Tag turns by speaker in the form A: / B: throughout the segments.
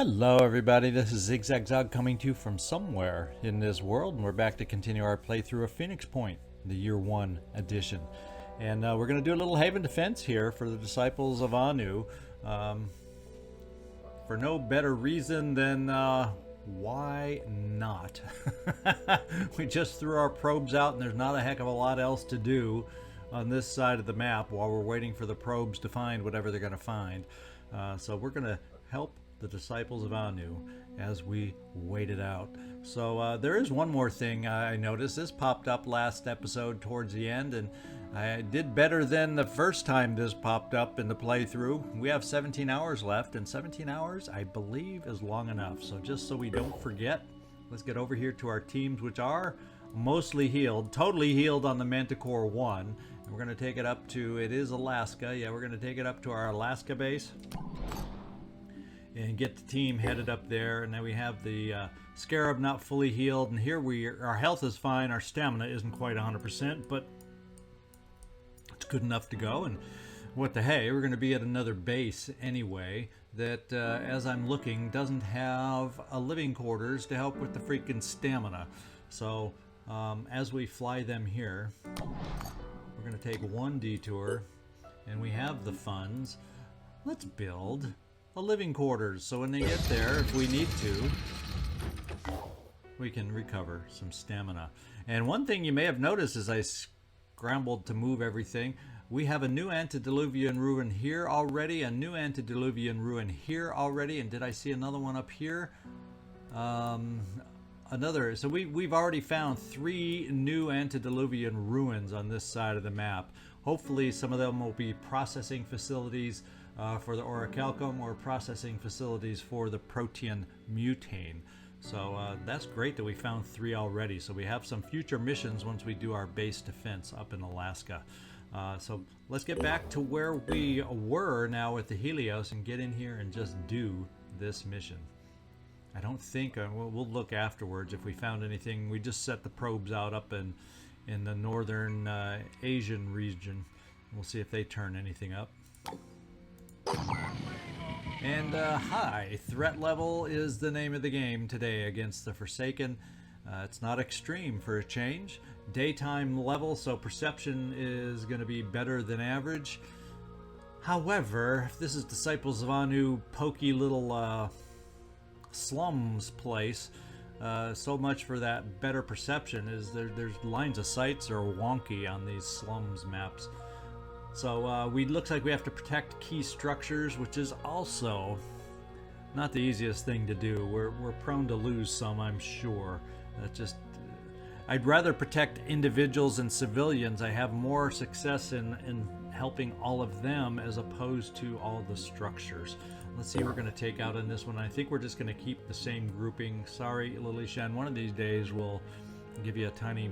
A: Hello everybody, this is ZigZagZog coming to you from somewhere in this world, and we're back to continue our playthrough of Phoenix Point, the Year 1 edition. And we're going to do a little haven defense here for the Disciples of Anu, for no better reason than why not? We just threw our probes out and there's not a heck of a lot else to do on this side of the map while we're waiting for the probes to find whatever they're going to find. So we're going to help the Disciples of Anu as we wait it out. So there is one more thing I noticed. This popped up last episode towards the end, and I did better than the first time this popped up in the playthrough. We have 17 hours left, and 17 hours, I believe, is long enough. So just so we don't forget, let's get over here to our teams, which are mostly healed, totally healed on the Manticore 1. And we're going to take it up to, it is Alaska. Yeah, we're going to take it up to our Alaska base and get the team headed up there. And then we have the Scarab not fully healed, and here our health is fine, our stamina isn't quite 100%, but it's good enough to go. And what the hey, we're going to be at another base anyway that as I'm looking doesn't have a living quarters to help with the freaking stamina. So as we fly them here, we're going to take one detour, and we have the funds. Let's build a living quarters, so when they get there, if we need to, we can recover some stamina. And one thing you may have noticed as I scrambled to move everything, we have a new antediluvian ruin here already, a new antediluvian ruin here already, and did I see another one up here? Another, so we've already found 3 new antediluvian ruins on this side of the map. Hopefully some of them will be processing facilities for the orichalcum, or processing facilities for the protean mutane. So that's great that we found 3 already. So we have some future missions once we do our base defense up in Alaska. So let's get back to where we were now with the Helios and get in here and just do this mission. I don't think, we'll look afterwards if we found anything. We just set the probes out up in the northern Asian region. We'll see if they turn anything up. And high threat level is the name of the game today against the Forsaken. It's not extreme for a change. Daytime level, so perception is going to be better than average. However, if this is Disciples of Anu, pokey little slums place, so much for that better perception. Is there's lines of sights are wonky on these slums maps. So we looks like we have to protect key structures, which is also not the easiest thing to do. We're prone to lose some, I'm sure. I'd rather protect individuals and civilians. I have more success in helping all of them as opposed to all the structures. Let's see what we're going to take out in this one. I think we're just going to keep the same grouping. Sorry, Lily Shen. One of these days we'll give you a tiny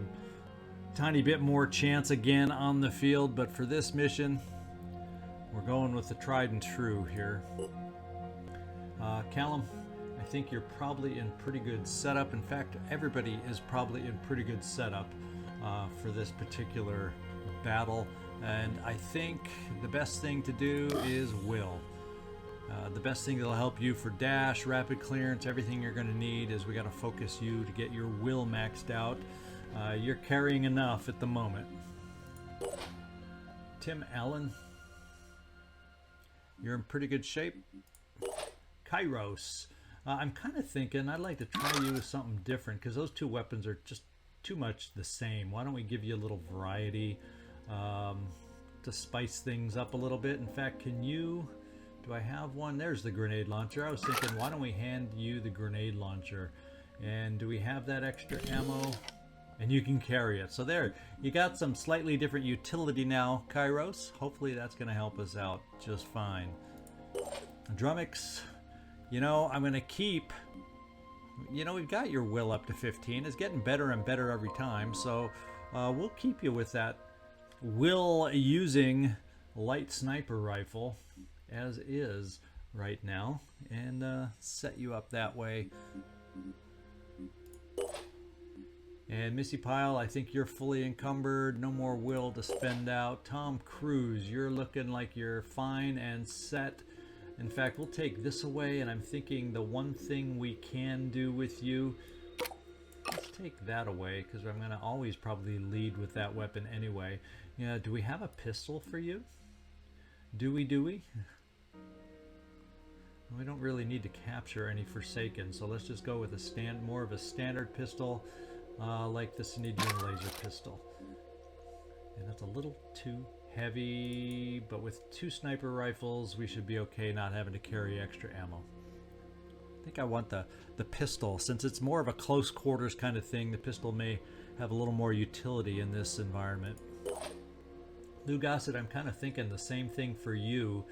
A: bit more chance again on the field, but for this mission we're going with the tried and true here. Callum, I think you're probably in pretty good setup. In fact, everybody is probably in pretty good setup for this particular battle, and I think the best thing to do is will. The best thing that'll help you for dash, rapid clearance, everything you're going to need is we got to focus you to get your will maxed out. You're carrying enough at the moment. Tim Allen, you're in pretty good shape. Kairos, I'm kind of thinking I'd like to try you with something different, because those 2 weapons are just too much the same. Why don't we give you a little variety to spice things up a little bit? In fact, do I have one? There's the grenade launcher. I was thinking, why don't we hand you the grenade launcher? And do we have that extra ammo? And you can carry it. So there, you got some slightly different utility now, Kairos. Hopefully that's going to help us out just fine. Drummix, I'm going to keep, we've got your will up to 15. It's getting better and better every time. So we'll keep you with that will using light sniper rifle as is right now, and set you up that way. And Missy Pyle, I think you're fully encumbered. No more will to spend out. Tom Cruise, you're looking like you're fine and set In fact, we'll take this away, and I'm thinking the one thing we can do with you, let's take that away, because I'm going to always probably lead with that weapon anyway. Yeah, do we have a pistol for you? Do we? We don't really need to capture any Forsaken, so let's just go with a more of a standard pistol, like the Synedrian laser pistol. And that's a little too heavy, but with 2 sniper rifles, we should be okay not having to carry extra ammo. I think I want the pistol, since it's more of a close quarters kind of thing. The pistol may have a little more utility in this environment. Lugasset, I'm kind of thinking the same thing for you.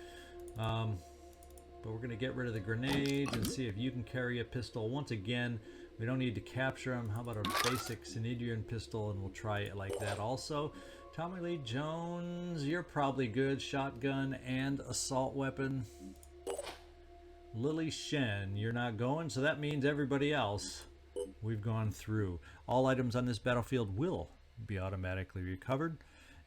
A: But we're going to get rid of the grenades and see if you can carry a pistol. Once again, we don't need to capture them. How about a basic Synedrian pistol, and we'll try it like that also. Tommy Lee Jones, you're probably good. Shotgun and assault weapon. Lily Shen, you're not going, so that means everybody else we've gone through. All items on this battlefield will be automatically recovered.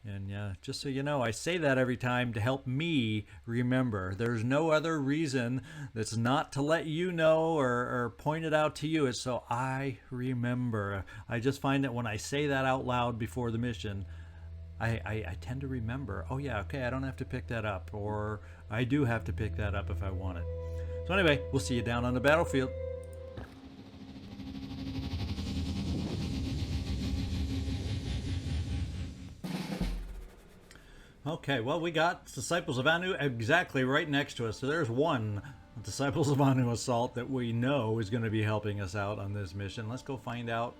A: And just so you know, I say that every time to help me remember. There's no other reason that's not to let you know or point it out to you. It's so I remember. I just find that when I say that out loud before the mission, I tend to remember, oh yeah, okay, I don't have to pick that up. Or I do have to pick that up if I want it. So anyway, we'll see you down on the battlefield. Okay, well, we got Disciples of Anu exactly right next to us. So there's one Disciples of Anu assault that we know is going to be helping us out on this mission. Let's go find out.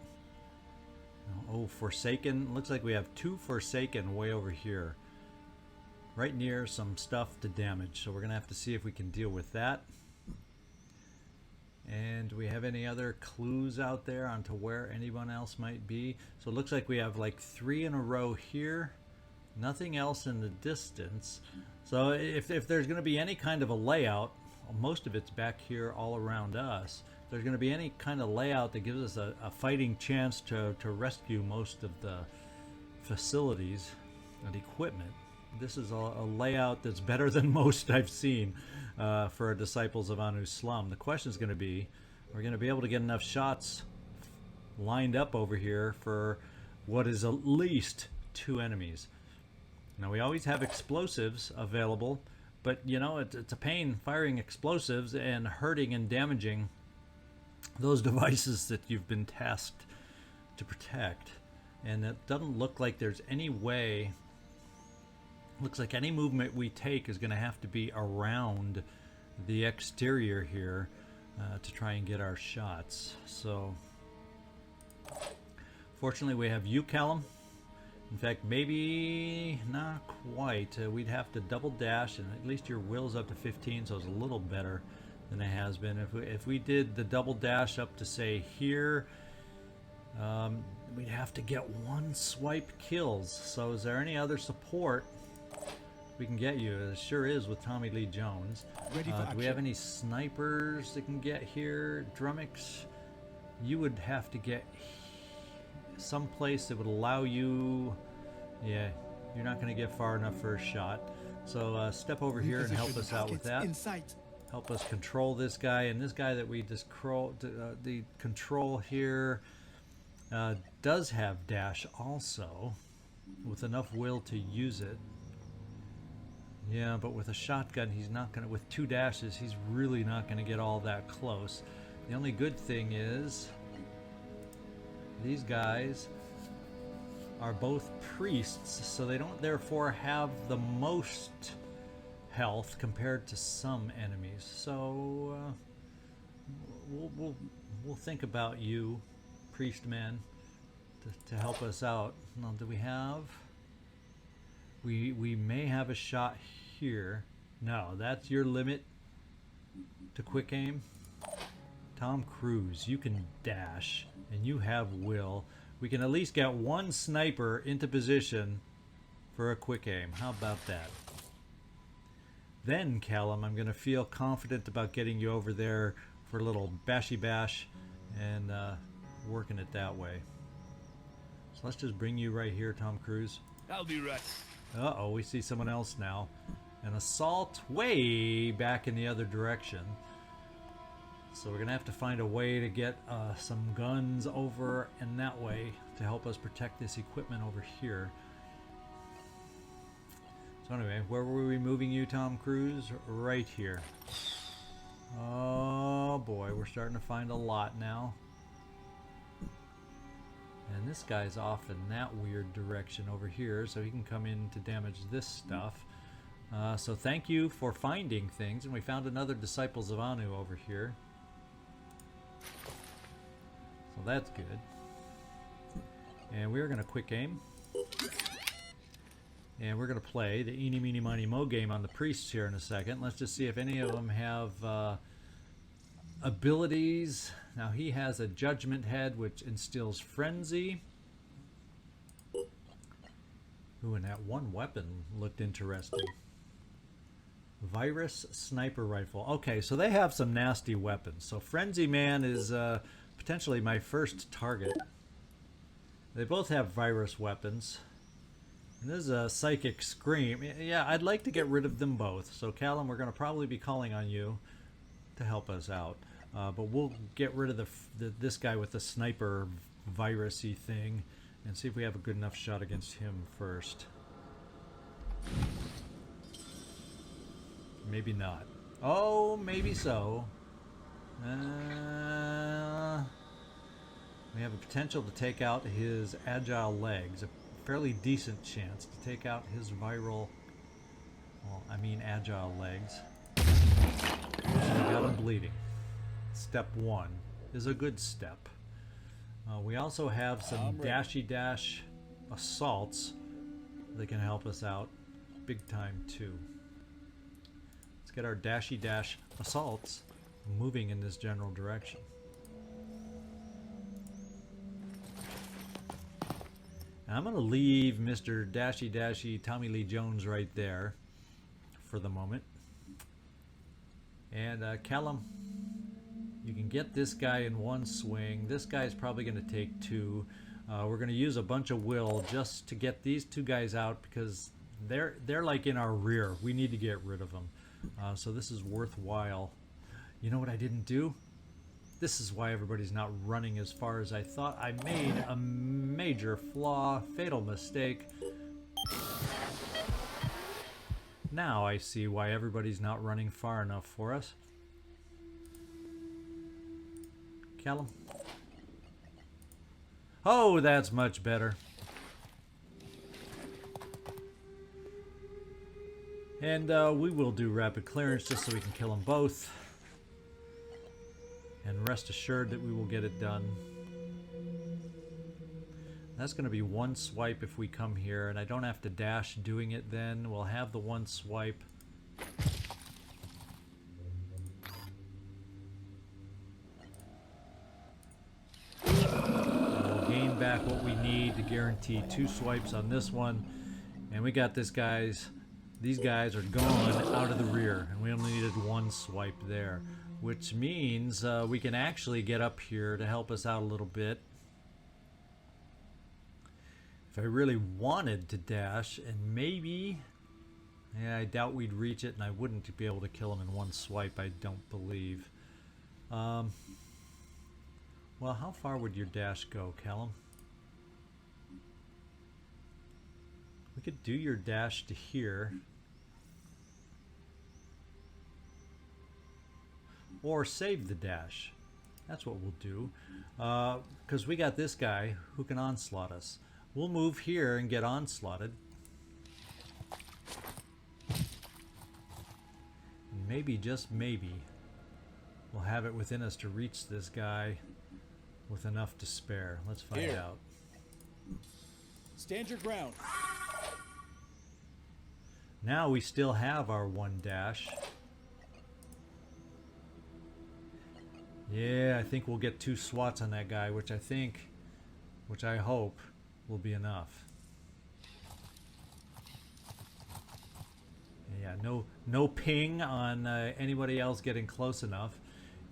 A: Oh, Forsaken. Looks like we have 2 Forsaken way over here. Right near some stuff to damage. So we're going to have to see if we can deal with that. And do we have any other clues out there onto where anyone else might be? So it looks like we have like 3 in a row here. Nothing else in the distance. So if there's going to be any kind of a layout, most of it's back here all around us. If there's going to be any kind of layout that gives us a fighting chance to rescue most of the facilities and equipment, this is a layout that's better than most I've seen for a Disciples of Anu slum. The question is going to be, we're going to be able to get enough shots lined up over here for what is at least 2 enemies. Now, we always have explosives available, but you know, it's a pain firing explosives and hurting and damaging those devices that you've been tasked to protect. And it doesn't look like there's any way, looks like any movement we take is going to have to be around the exterior here to try and get our shots. So, fortunately, we have you, Callum. In fact, maybe not quite. We'd have to double dash, and at least your will's up to 15, so it's a little better than it has been. If we did the double dash up to, say, here, we'd have to get 1 swipe kills. So is there any other support we can get you? It sure is with Tommy Lee Jones. Do we have any snipers that can get here? Drummix, you would have to get some place that would allow you, yeah, you're not going to get far enough for a shot. So step over here and help us out with that. Help us control this guy, and this guy that we just the control here does have dash also, with enough will to use it. Yeah, but with a shotgun, he's not going to, with 2 dashes, he's really not going to get all that close. The only good thing is, these guys are both priests, so they don't therefore have the most health compared to some enemies. So we'll think about you, priest man, to help us out. Now, do we have? We may have a shot here. No, that's your limit to quick aim. Tom Cruise, you can dash, and you have will. We can at least get 1 sniper into position for a quick aim. How about that? Then, Callum, I'm going to feel confident about getting you over there for a little bashy bash and working it that way. So let's just bring you right here, Tom Cruise.
B: I'll be right.
A: Uh-oh, we see someone else now. an assault way back in the other direction. So we're going to have to find a way to get some guns over in that way to help us protect this equipment over here. So anyway, where were we moving you, Tom Cruise? Right here. Oh boy, we're starting to find a lot now. And this guy's off in that weird direction over here, so he can come in to damage this stuff. So thank you for finding things, and we found another Disciples of Anu over here. So that's good. And we're going to quick aim. And we're going to play the eeny, meeny, miny, mo game on the priests here in a second. Let's just see if any of them have abilities. Now he has a judgment head which instills frenzy. Ooh, and that one weapon looked interesting. Virus sniper rifle. Okay, so they have some nasty weapons. So Frenzy Man is potentially my first target. They both have virus weapons. And this is a psychic scream. Yeah, I'd like to get rid of them both. So Callum, we're going to probably be calling on you to help us out. But we'll get rid of this guy with the sniper virus-y thing and see if we have a good enough shot against him first. Maybe not. Oh, maybe so. We have a potential to take out his agile legs. A fairly decent chance to take out his viral, well, I mean agile legs. We got him bleeding. Step 1 is a good step. We also have some dashy-dash assaults that can help us out big time too. Let's get our dashy-dash assaults moving in this general direction. And I'm going to leave Mr. Dashy Tommy Lee Jones right there for the moment. And Callum, you can get this guy in one swing. This guy's probably going to take two. We're going to use a bunch of will just to get these two guys out because they're like in our rear. We need to get rid of them. So this is worthwhile. You know what I didn't do? This is why everybody's not running as far as I thought. I made a major flaw, fatal mistake. Now I see why everybody's not running far enough for us. Callum. Oh, that's much better. And we will do rapid clearance just so we can kill them both. And rest assured that we will get it done. That's going to be one swipe if we come here, and I don't have to dash doing it then. We'll have the one swipe. We'll gain back what we need to guarantee two swipes on this one. And we got this, guys. These guys are gone out of the rear, and we only needed one swipe there. Which means we can actually get up here to help us out a little bit. If I really wanted to dash, and maybe... Yeah, I doubt we'd reach it, and I wouldn't be able to kill him in one swipe, I don't believe. Well, how far would your dash go, Callum? We could do your dash to here. Or save the dash. That's what we'll do. Because we got this guy who can onslaught us. We'll move here and get onslaughted. And maybe, just maybe, we'll have it within us to reach this guy with enough to spare. Let's find out.
B: Stand your ground.
A: Now we still have our one dash. Yeah, I think we'll get two swats on that guy, which I hope will be enough. Yeah, no ping on anybody else getting close enough.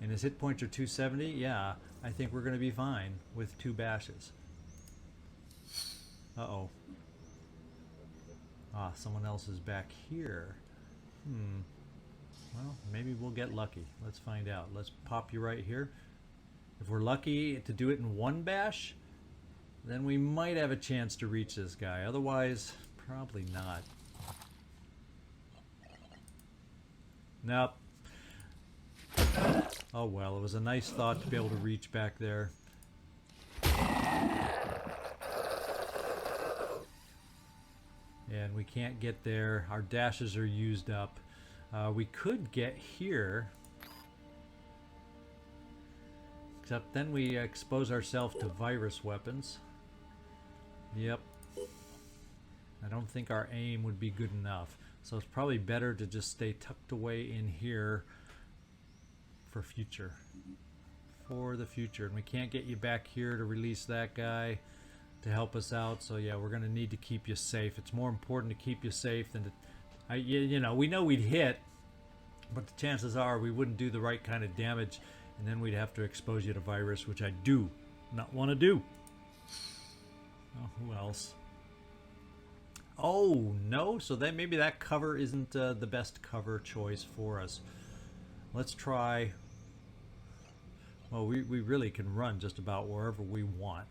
A: And his hit points are 270. Yeah, I think we're going to be fine with two bashes. Uh-oh. Ah, someone else is back here. Well, maybe we'll get lucky. Let's find out. Let's pop you right here. If we're lucky to do it in one bash, then we might have a chance to reach this guy. Otherwise, probably not. Nope. Oh well, it was a nice thought to be able to reach back there. And we can't get there. Our dashes are used up. We could get here. Except then we expose ourselves to virus weapons. Yep. I don't think our aim would be good enough. So it's probably better to just stay tucked away in here for future. For the future. And we can't get you back here to release that guy to help us out. So yeah, we're going to need to keep you safe. It's more important to keep you safe than to... you know, we know we'd hit, but the chances are we wouldn't do the right kind of damage, and then we'd have to expose you to virus, which I do not want to do. Oh, who else? Oh, no? So then maybe that cover isn't the best cover choice for us. Let's try... Well, we really can run just about wherever we want.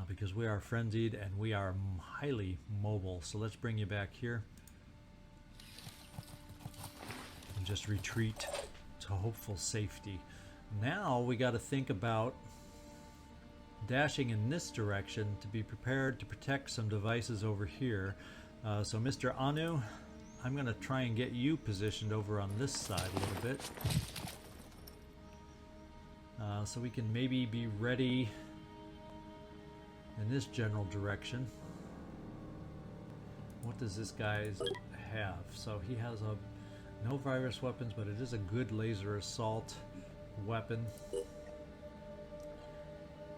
A: Because we are frenzied and we are highly mobile. So let's bring you back here. And just retreat to hopeful safety. Now we got to think about dashing in this direction to be prepared to protect some devices over here. So Mr. Anu, I'm going to try and get you positioned over on this side a little bit. So we can maybe be ready in this general direction. What does this guy have? So he has no virus weapons, but it is a good laser assault weapon.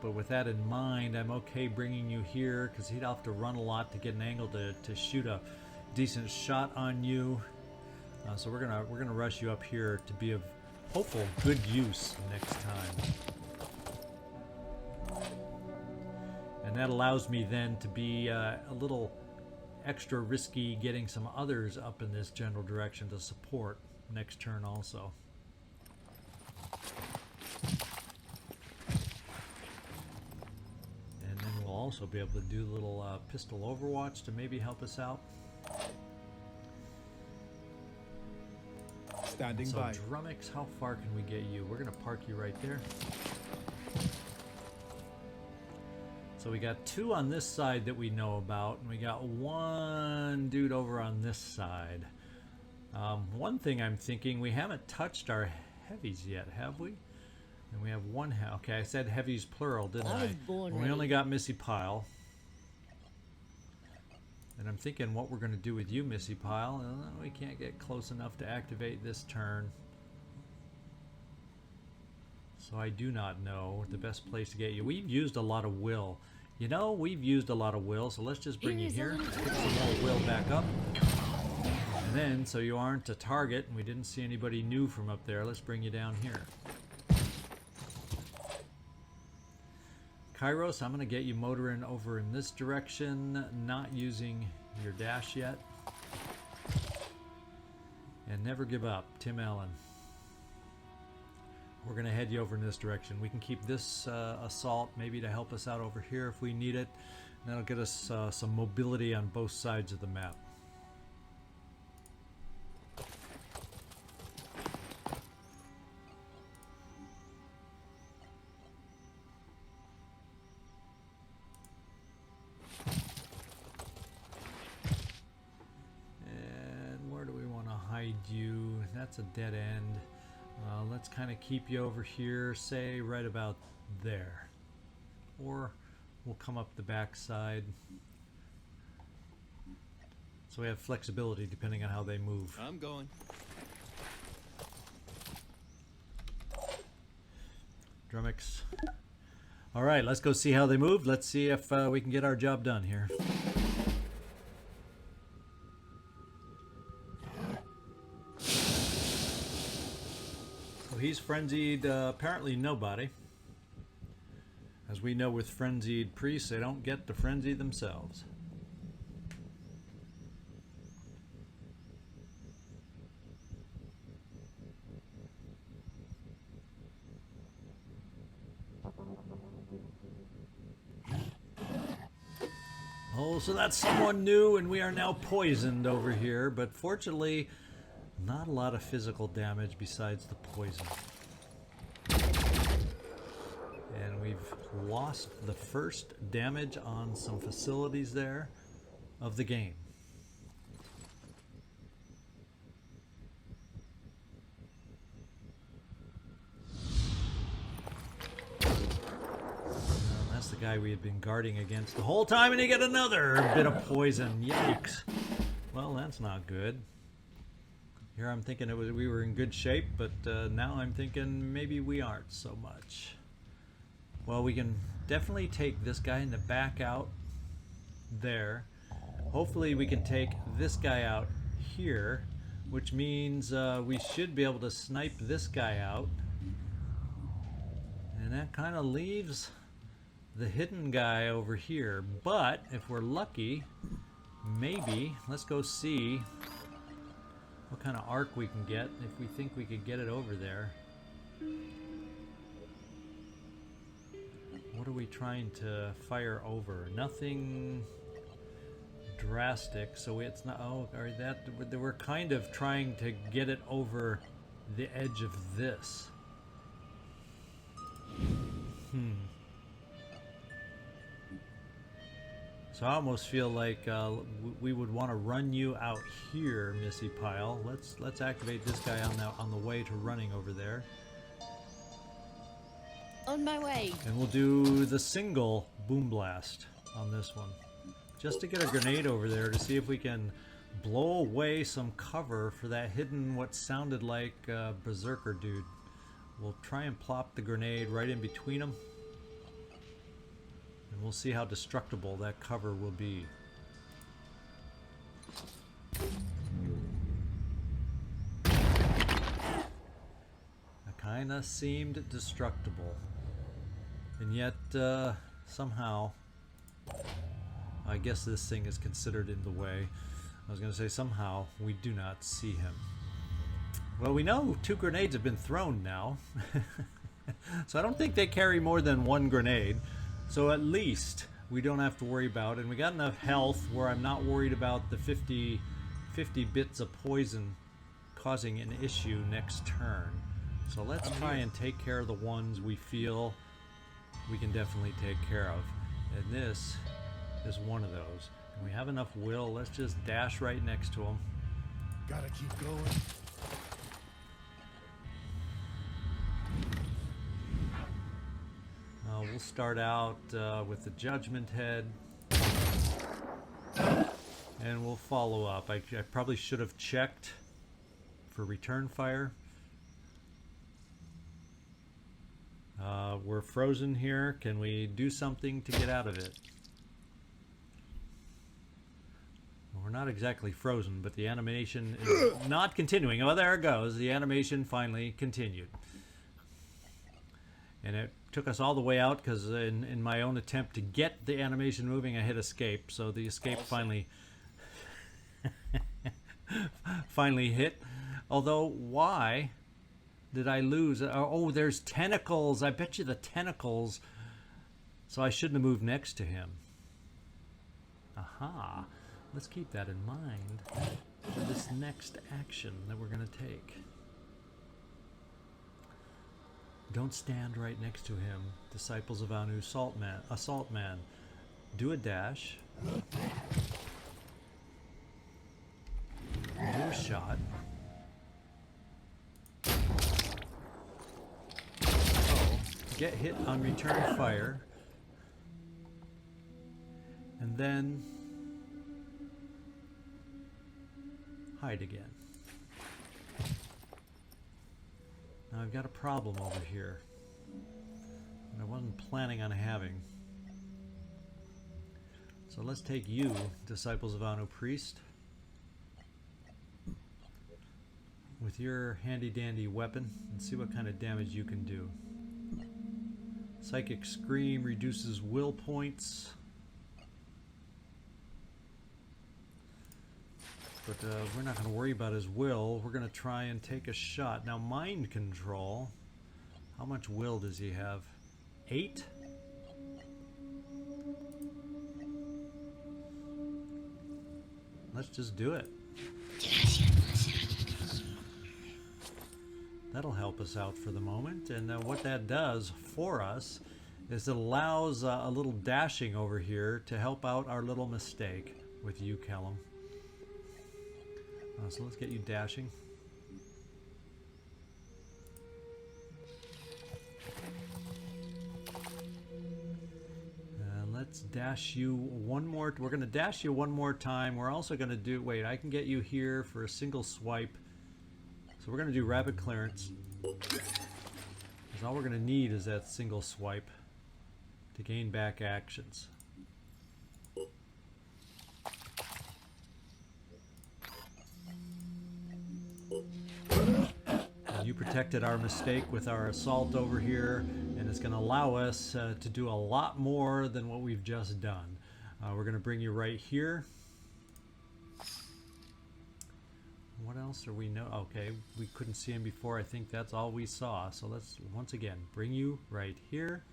A: But with that in mind, I'm okay bringing you here because he'd have to run a lot to get an angle to shoot a decent shot on you. So we're gonna rush you up here to be of hopeful good use next time. And that allows me then to be a little extra risky getting some others up in this general direction to support next turn also. And then we'll also be able to do a little pistol overwatch to maybe help us out.
B: Standing
A: so
B: by.
A: Drummix, how far can we get you? We're going to park you right there. So we got two on this side that we know about, and we got one dude over on this side. One thing I'm thinking, we haven't touched our heavies yet, have we? And we have one. Okay, I said heavies plural, didn't I? We only got Missy Pile. And I'm thinking what we're going to do with you, Missy Pile. We can't get close enough to activate this turn. So I do not know the best place to get you. We've used a lot of will. You know, we've used a lot of will, so let's just bring you here. Pick some more will back up. And then, so you aren't a target, and we didn't see anybody new from up there, let's bring you down here. Kairos, I'm going to get you motoring over in this direction, not using your dash yet. And never give up, Tim Allen. We're going to head you over in this direction. We can keep this assault maybe to help us out over here if we need it. And that'll get us some mobility on both sides of the map. And where do we want to hide you? That's a dead end. Let's kind of keep you over here, say right about there. Or we'll come up the back side. So we have flexibility depending on how they move.
B: I'm going.
A: Drummix. All right, let's go see how they move. Let's see if we can get our job done here. He's frenzied apparently nobody. As we know with frenzied priests, they don't get to frenzy themselves. Oh, so that's someone new, and we are now poisoned over here. But fortunately, not a lot of physical damage besides the poison. And we've lost the first damage on some facilities there of the game. That's the guy we had been guarding against the whole time, and he got another bit of poison. Yikes. Well, that's not good. Here I'm thinking we were in good shape, but now I'm thinking maybe we aren't so much. Well, we can definitely take this guy in the back out there. Hopefully we can take this guy out here, which means we should be able to snipe this guy out. And that kind of leaves the hidden guy over here. But if we're lucky, maybe, let's go see what kind of arc we can get if we think we could get it over there. What are we trying to fire over? Nothing drastic, so it's not. Oh, or that we're kind of trying to get it over the edge of this. So I almost feel like we would want to run you out here, Missy Pile. Let's activate this guy on the way to running over there.
B: On my way.
A: And we'll do the single boom blast on this one, just to get a grenade over there to see if we can blow away some cover for that hidden, what sounded like berserker dude. We'll try and plop the grenade right in between them. And we'll see how destructible that cover will be. That kinda seemed destructible. And yet, somehow, I guess this thing is considered in the way. I was gonna say somehow we do not see him. Well, we know 2 grenades have been thrown now. So I don't think they carry more than 1 grenade. So at least we don't have to worry about it. And we got enough health where I'm not worried about the 50 bits of poison causing an issue next turn. So let's try and take care of the ones we feel we can definitely take care of. And this is one of those. And we have enough will. Let's just dash right next to him.
C: Gotta keep going.
A: We'll start out with the Judgment Head, and we'll follow up. I probably should have checked for return fire. We're frozen here. Can we do something to get out of it? We're not exactly frozen, but the animation is not continuing. Oh, there it goes. The animation finally continued. And it took us all the way out because in my own attempt to get the animation moving, I hit escape. So the escape finally hit. Although, why did I lose? Oh, there's tentacles. I bet you the tentacles. So I shouldn't have moved next to him. Aha. Let's keep that in mind for this next action that we're going to take. Don't stand right next to him, Disciples of Anu, Assault Man. Do a dash. Do a shot. Oh, get hit on return fire. And then hide again. Now I've got a problem over here that I wasn't planning on having. So let's take you, Disciples of Anu Priest, with your handy-dandy weapon, and see what kind of damage you can do. Psychic Scream reduces will points. But we're not going to worry about his will. We're going to try and take a shot. Now, mind control. How much will does he have? 8? let's just do it. That'll help us out for the moment. And what that does for us is it allows a little dashing over here to help out our little mistake with you, Kellum. So let's get you dashing. Let's dash you one more. We're going to dash you one more time. We're also going to do, wait, I can get you here for a single swipe. So we're going to do rapid clearance. Because all we're going to need is that single swipe to gain back actions. And you protected our mistake with our assault over here, and it's going to allow us to do a lot more than what we've just done. We're going to bring you right here. What else are we know? Okay, we couldn't see him before. I think that's all we saw. So let's once again bring you right here.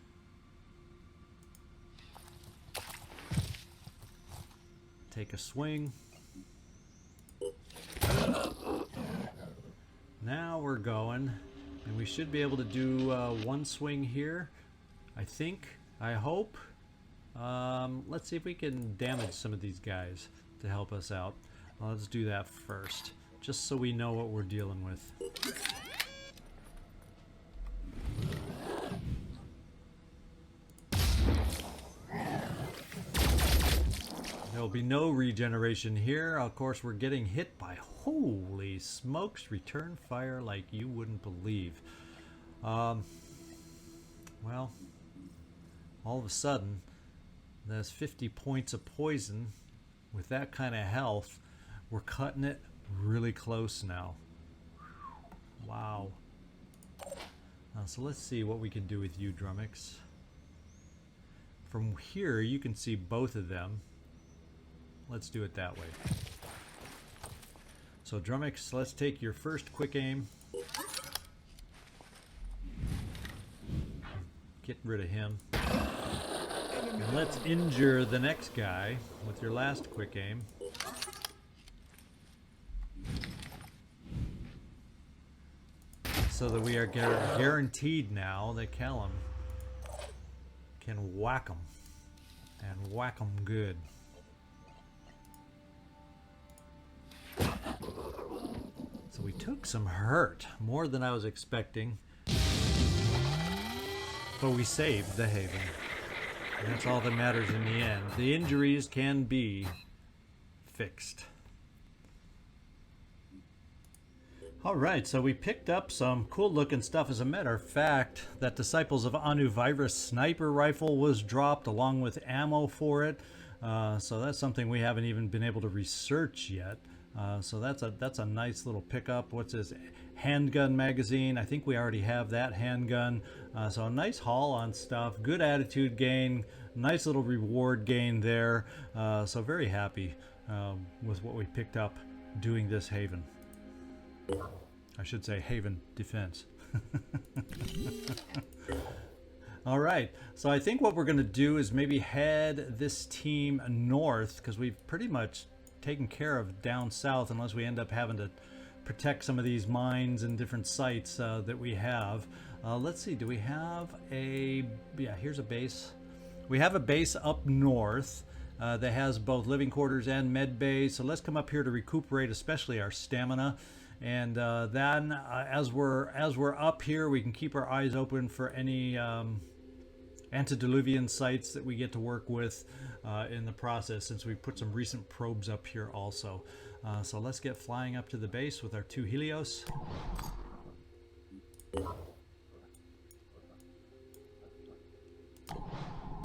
A: Take a swing. Now we're going, and we should be able to do one swing here. I think, I hope. Let's see if we can damage some of these guys to help us out. Well, let's do that first, just so we know what we're dealing with. There'll be no regeneration here. Of course, we're getting hit by, holy smokes, return fire like you wouldn't believe. Well, all of a sudden, there's 50 points of poison. With that kind of health, we're cutting it really close now. Wow. So let's see what we can do with you, Drummix. From here, you can see both of them. Let's do it that way. So Drummix, let's take your first quick aim. Get rid of him. And let's injure the next guy with your last quick aim. So that we are guaranteed now that Kellum can whack them. And whack them good. So we took some hurt, more than I was expecting, but we saved the Haven. And that's all that matters in the end. The injuries can be fixed. Alright, so we picked up some cool looking stuff. As a matter of fact, that Disciples of Anu Virus sniper rifle was dropped along with ammo for it. So that's something we haven't even been able to research yet. So that's a nice little pickup. What's this? Handgun magazine. I think we already have that handgun. So a nice haul on stuff. Good attitude gain. Nice little reward gain there. So very happy with what we picked up doing this Haven. I should say Haven Defense. All right, so I think what we're going to do is maybe head this team north, because we've pretty much taken care of down south, unless we end up having to protect some of these mines and different sites that we have. Let's see, do we have a... yeah, here's a base. We have a base up north that has both living quarters and med bay, so let's come up here to recuperate especially our stamina. And then as we're up here, we can keep our eyes open for any antediluvian sites that we get to work with in the process, since we put some recent probes up here also. So let's get flying up to the base with our 2 Helios.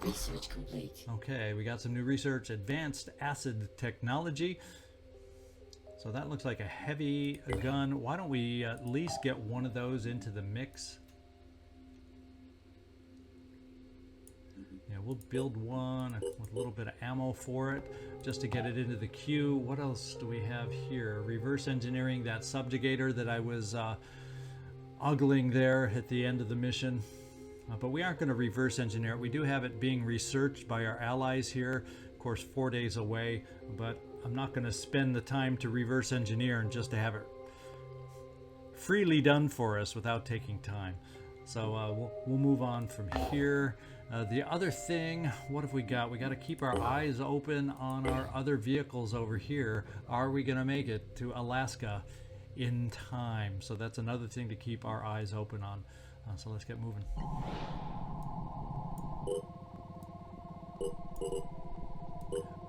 B: Research complete.
A: Okay, we got some new research, advanced acid technology. So that looks like a heavy gun. Why don't we at least get one of those into the mix? Yeah, we'll build one with a little bit of ammo for it, just to get it into the queue. What else do we have here? Reverse engineering that subjugator that I was ogling there at the end of the mission. But we aren't going to reverse engineer it. We do have it being researched by our allies here. course 4 days away, but I'm not going to spend the time to reverse engineer and just to have it freely done for us without taking time. So we'll move on from here. The other thing, what have we got? We got to keep our eyes open on our other vehicles over here. Are we going to make it to Alaska in time? So that's another thing to keep our eyes open on. So let's get moving.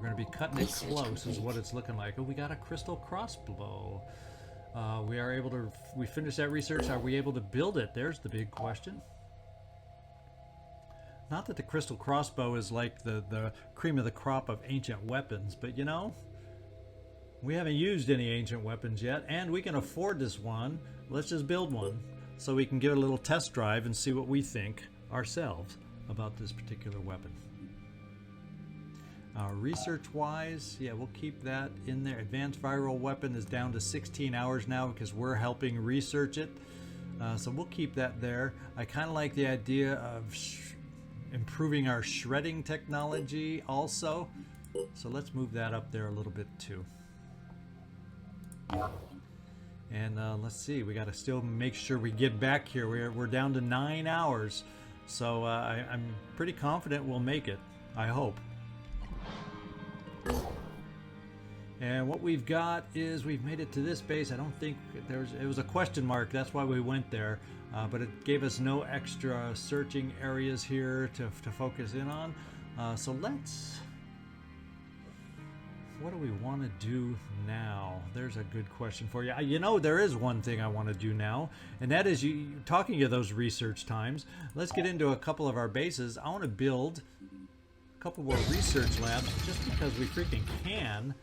A: We're going to be cutting it close is what it's looking like. Oh, we got a crystal crossbow. We finished that research. Are we able to build it? There's the big question. Not that the crystal crossbow is like the cream of the crop of ancient weapons, but you know, we haven't used any ancient weapons yet, and we can afford this one. Let's just build one so we can give it a little test drive and see what we think ourselves about this particular weapon. Research-wise, yeah, we'll keep that in there. Advanced viral weapon is down to 16 hours now because we're helping research it. So we'll keep that there. I kind of like the idea of improving our shredding technology also. So let's move that up there a little bit too. And let's see, we got to still make sure we get back here. We're down to 9 hours. So I'm pretty confident we'll make it, I hope. And what we've got is we've made it to this base. I don't think it was a question mark, that's why we went there, but it gave us no extra searching areas here to focus in on. So what do we want to do now? There's a good question for you. You know, there is one thing I want to do now, and that is talking of those research times. Let's get into a couple of our bases. I want to build a couple more research labs just because we freaking can.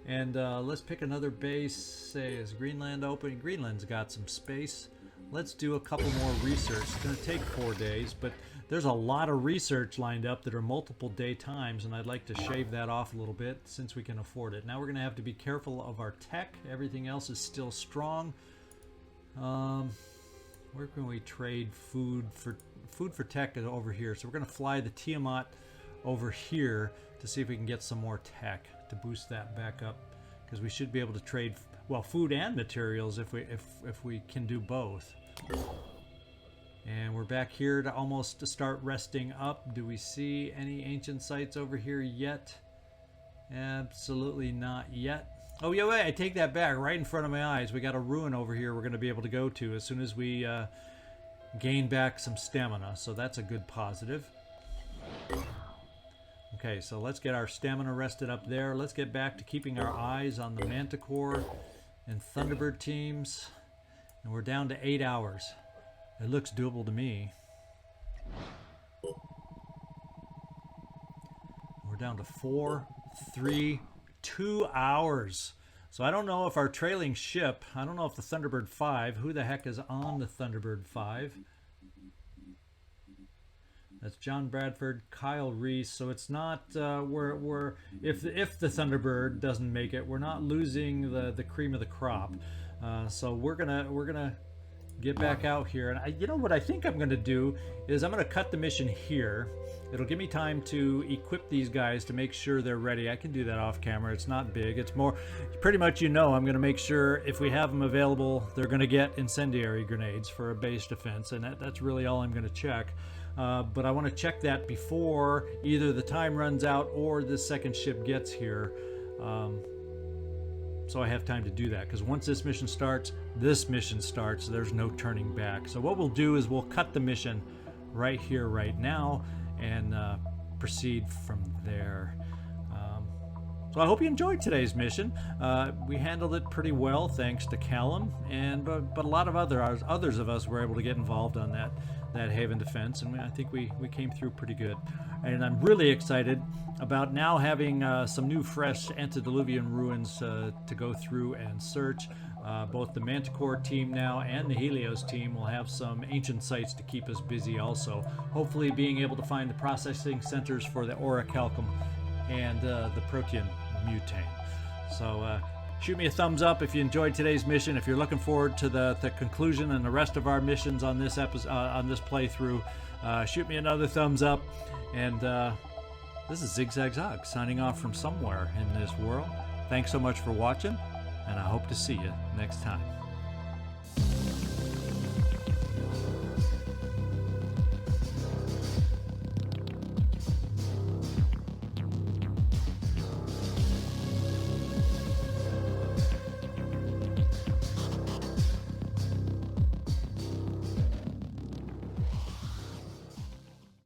A: And let's pick another base. Say, is Greenland open? Greenland's got some space. Let's do a couple more research. It's going to take 4 days, but there's a lot of research lined up that are multiple day times, and I'd like to shave that off a little bit since we can afford it. Now we're going to have to be careful of our tech. Everything else is still strong. Where can we trade food for tech is over here. So we're going to fly the Tiamat over here to see if we can get some more tech to boost that back up, because we should be able to trade, well, food and materials if we can do both. And we're back here to almost start resting up. Do we see any ancient sites over here yet? Absolutely not yet. Oh yeah, wait, I take that back. Right in front of my eyes, we got a ruin over here we're going to be able to go to as soon as we gain back some stamina, so that's a good positive. Okay, so let's get our stamina rested up there. Let's get back to keeping our eyes on the Manticore and Thunderbird teams. And we're down to 8 hours. It looks doable to me. We're down to 4, 3, 2 hours. So I don't know if our trailing ship, I don't know if the Thunderbird 5, who the heck is on the Thunderbird 5? That's John Bradford, Kyle Reese. So it's not if the Thunderbird doesn't make it, we're not losing the cream of the crop. So we're gonna get back out here, and you know what I think I'm gonna do is I'm gonna cut the mission here. It'll give me time to equip these guys to make sure they're ready. I can do that off camera. It's not big. It's more pretty much, you know, I'm going to make sure if we have them available, they're going to get incendiary grenades for a base defense, and that's really all I'm going to check. But I want to check that before either the time runs out or the second ship gets here. So I have time to do that, because once this mission starts, there's no turning back. So what we'll do is we'll cut the mission right here, right now, and proceed from there. So I hope you enjoyed today's mission. We handled it pretty well, thanks to Callum, but a lot of others of us were able to get involved on that Haven defense, and I think we came through pretty good. And I'm really excited about now having some new fresh antediluvian ruins to go through and search. Both the Manticore team now and the Helios team will have some ancient sites to keep us busy also. Hopefully being able to find the processing centers for the orichalcum and the protean mutane. So shoot me a thumbs up if you enjoyed today's mission. If you're looking forward to the conclusion and the rest of our missions on this episode, on this playthrough, shoot me another thumbs up. And This is ZigZagZog signing off from somewhere in this world. Thanks so much for watching, and I hope to see you next time.